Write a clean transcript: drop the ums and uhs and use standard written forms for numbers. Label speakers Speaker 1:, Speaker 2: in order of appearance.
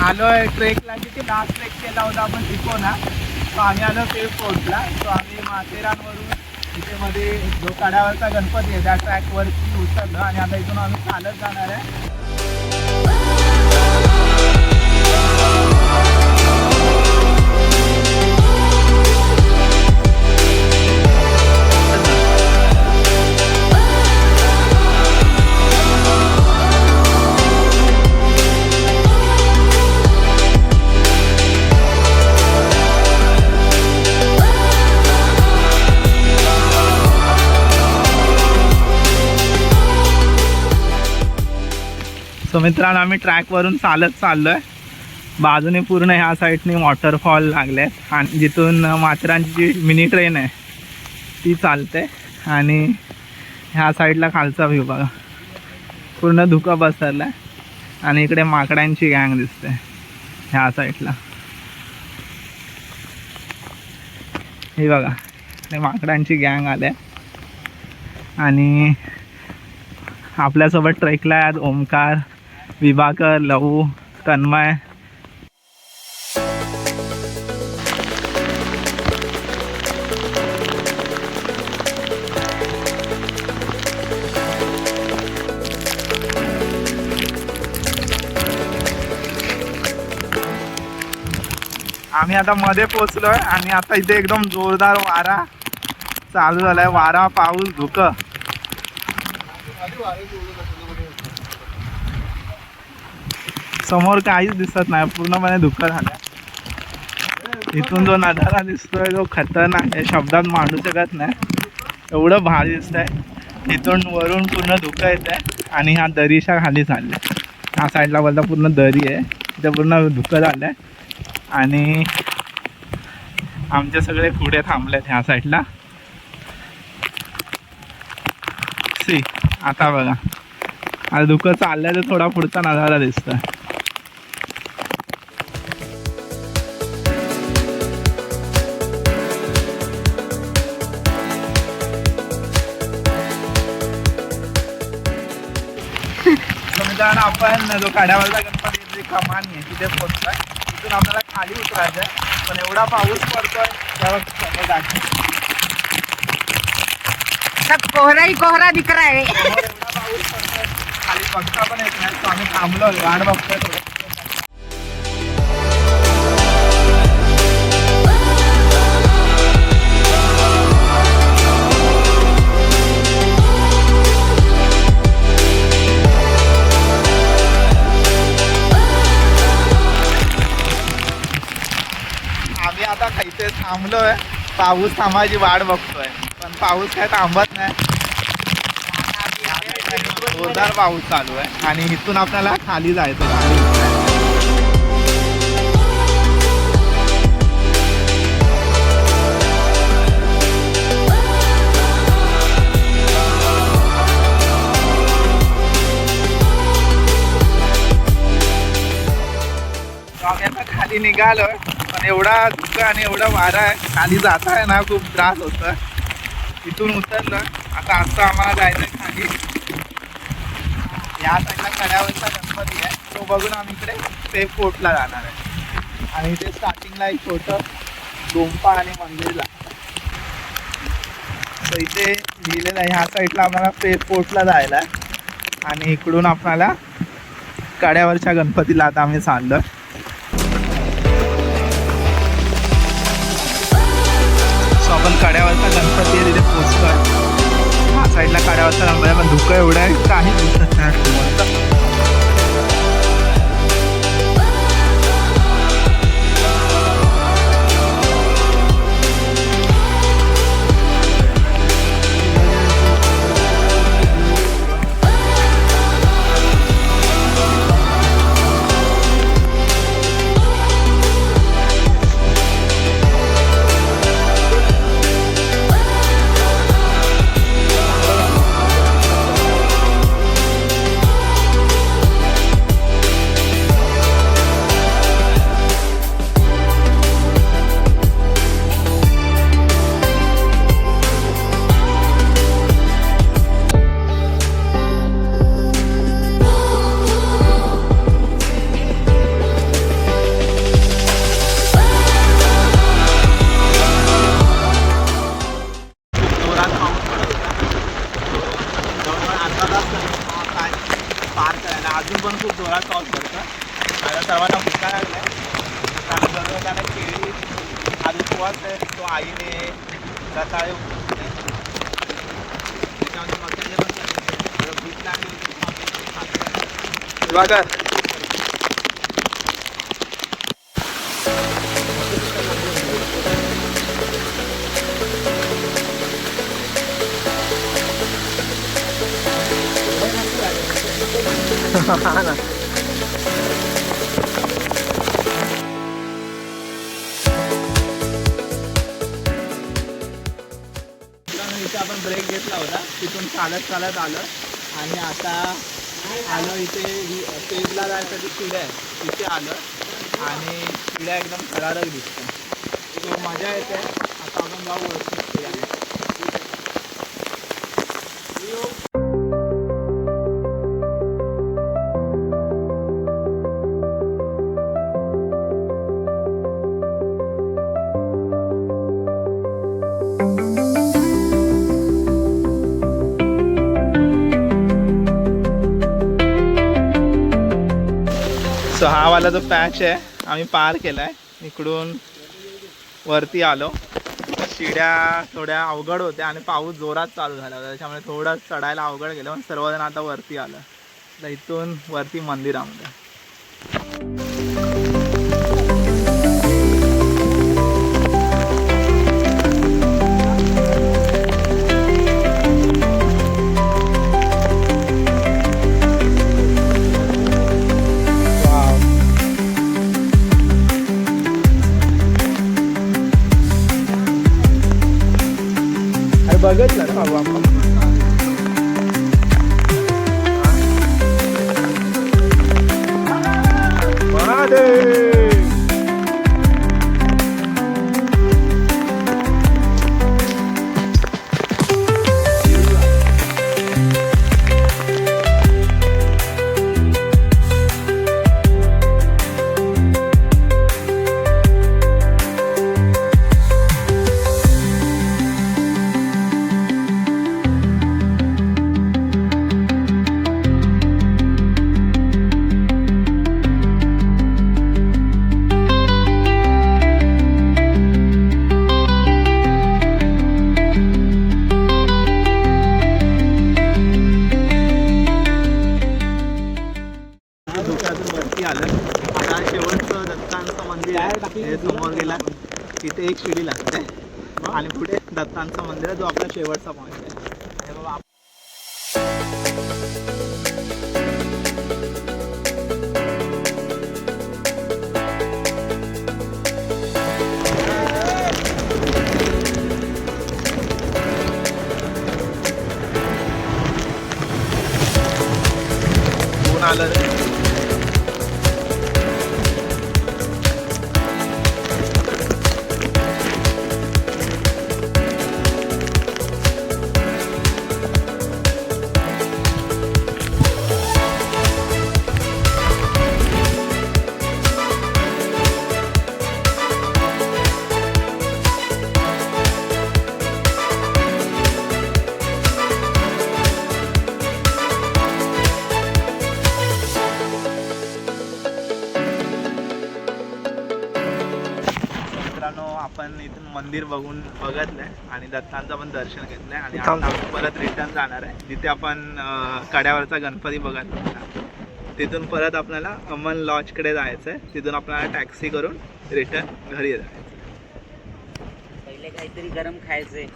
Speaker 1: आलोय ट्रेकला. किती last trek केला होता आपण तिकोना. तो आम्ही आलो सेफ फोर्टला. तो आम्ही माथेरानवरून इथे मध्ये जो कड्यावरचा गणपती आहे त्या ट्रॅकवरती उतरलो आणि आता इथून आम्ही चालत जाणार आहे. सो मित्रांनो आम्ही ट्रॅकवरून चालत चाललोय. बाजूने पूर्ण ह्या साईडने वॉटरफॉल लागले आणि जिथून माथेरानची जी मिनी ट्रेन आहे ती चालते. आणि ह्या साईडला खालचा व्ह्यू बघा, पूर्ण धुकं बसरला आहे. आणि इकडे माकडांची गँग दिसते ह्या साईडला. हे बघा इकडे माकडांची गँग आले. आणि आपल्यासोबत ट्रेकला आहेत ओमकार, विभाकर, लहू, तन्मय. आम्ही आता मध्ये पोचलोय आणि आता इथे एकदम जोरदार वारा चालू झालाय. वारा, पाऊस, धुकं. समोर काहीच दिसत नाही, पूर्णपणे धुकं झालं. इथून जो नजारा दिसतोय जो खतरनाक आहे, शब्दात मांडू शकत नाही, एवढं भारी दिसतंय. इथून वरून पूर्ण धुकं येत आहे आणि ह्या दरीच्या खाली चालल्या. ह्या साईडला बोलता पूर्ण दरी आहे, तिथे पूर्ण धुकं झालं आहे. आणि आमचे सगळे पुढे थांबलेत ह्या साईडला. सी आता बघा, आता धुकं चाललंय तर थोडा पुढचा नजारा दिसतोय. मित्रांनो आपण जो कड्यावरचा गणपती जी कमान आहे तिथे पोहोचतोय. तिथून आपल्याला खाली उतरायचं आहे, पण एवढा पाऊस पडतोय त्यावर
Speaker 2: सब कोहरा ही कोहरा दिख रहा है.
Speaker 1: एवढा पाऊस पडतोय, खाली बघता पण येत नाही. तो आम्ही थांबलो, वाट बघतोय थोडं. आम्ही आता इथे थांबलोय, पाऊस थांबायची वाट बघतोय, पण पाऊस काय थांबत नाही. जोरदार पाऊस चालू आहे आणि इथून आपल्याला खाली जायचं. आम्ही आता खाली निघालोय, पण एवढा धुकं आणि एवढा वारा आहे, खाली जाता आहे ना खूप त्रास होतं. इथून उतरलं, आता आम्हाला जायचं खाली. या साईडला कड्यावरचा गणपती आहे, तो बघून आम्ही इकडे सेफ फोर्टला जाणार आहे. आणि इथे स्टार्टिंगला एक छोटं गोंपा आणि मंदिर लागतं. तर इथे लिहिलेलं आहे ह्या साईडला आम्हाला सेफ फोर्टला जायला आहे. आणि इकडून आपल्याला कड्यावरच्या गणपतीला आता आम्ही चाललो. आपण कड्यावरचा गणपती आहे तिथे पोचतोय. हा साईडला कड्यावरचा गणपती आहे, पण धुकं एवढं आहे काही दिसत नाही. साबुदाणा केळी आज उपवास आहे तो आईने रताळे उपवास त्याच्यामध्ये मसाले पण सांगितले भीक लागली होती बघा ना इथे आपण ब्रेक घेतला होता तिथून चालत चालत आलं आणि आता आलो इथे पेजला जायसाठी शिड्या आहे तिथे आलं आणि शिड्या एकदम थरारक दिसतात तो मजा येते आता आपण जाऊ वरती शिड्याने सो हा वाला जो पॅच आहे आम्ही पार केला आहे इकडून वरती आलो शिड्या थोड्या अवघड होत्या आणि पाऊस जोरात चालू झाला होता त्याच्यामुळे थोडं चढायला अवघड गेलं पण सर्वजण आता वरती आलं तर इथून वरती मंदिरामध्ये बघितलं ना बाबू आपण वरती आलं आता शेवटचं दत्तांचं मंदिर आहे हे समोर गेला तिथे एक शिडी लागते आणि पुढे दत्तांचं मंदिर आहे जो आपला शेवटचा पॉईंट आहे बाबा ऊन आलं रे आपण इथून मंदिर बघितलंय आणि दत्तांचं पण दर्शन घेतलंय आणि आता आपण परत रिटर्न जाणार आहे जिथे आपण कड्यावरचा गणपती बघत तिथून परत आपल्याला अमन लॉजकडे जायचं आहे तिथून आपल्याला टॅक्सी करून रिटर्न घरी जायचं
Speaker 2: पहिले काहीतरी गरम खायचंय